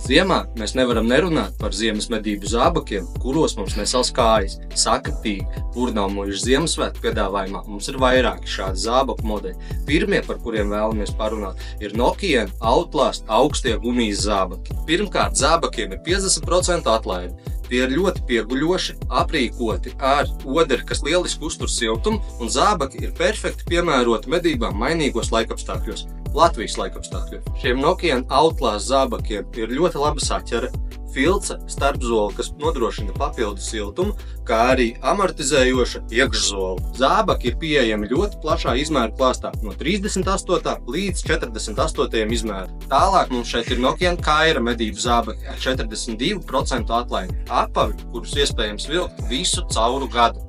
Ziemā mēs nevaram nerunāt par ziemas medību zābakiem, kuros mums nesals kājas, sakatīgi, purnaumojuši Ziemassvētku piedāvājumā. Mums ir vairāki šādi zābaku modeļi. Pirmie, par kuriem vēlamies parunāt, ir Nokian Outlast augstie gumijas zābaki. Pirmkārt, zābakiem ir 50% atlaide. Tie ir ļoti pieguļoši, aprīkoti ar oderi, kas lieliski uztur siltumu, un zābaki ir perfekti piemēroti medībām mainīgos laikapstākļos. Latvijas laikapstākļos. Šiem Nokian Outlast zābakiem ir ļoti laba saķere, filca starpzole, kas nodrošina papildu siltumu, kā arī amortizējoša iekšzole. Zābaki ir pieejami ļoti plašā izmēra klāstā, no 38. līdz 48. izmēra. Tālāk mums šeit ir Nokian Kaira medību zābaki ar 42% atlaidi, apavi, kurus iespējams vilkt visu cauru gadu.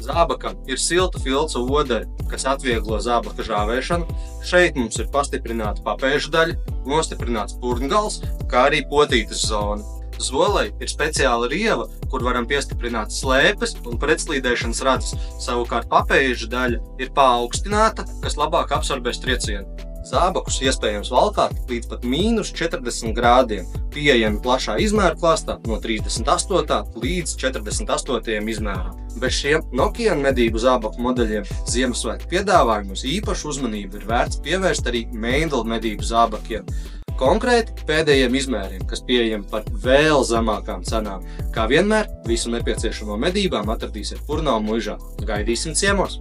Zābakam ir silta filca oderi, kas atvieglo zābaka žāvēšanu. Šeit mums ir pastiprināta papēžu daļa, nostiprināts purngals, kā arī potītes zona. Zolei ir speciāla rieva, kur varam piestiprināt slēpes un pretslīdēšanas radzes. Savukārt papēžu daļa ir paaugstināta, kas labāk absorbēs triecienu. Zābakus iespējams valkāt līdz pat -40 grādiem, pieejami plašā izmēra klāstā no 38. līdz 48. izmēram. Bez šiem Nokian medību zābaku modeļiem Ziemassvētku piedāvājumos īpašu uzmanību ir vērts pievērst arī Meindl medību zābakiem. Konkrēti pēdējiem izmēriem, kas pieejami par vēl zemākām cenām. Kā vienmēr, visu nepieciešamo medībām atradīsiet Purnau muižā. Gaidīsim ciemos!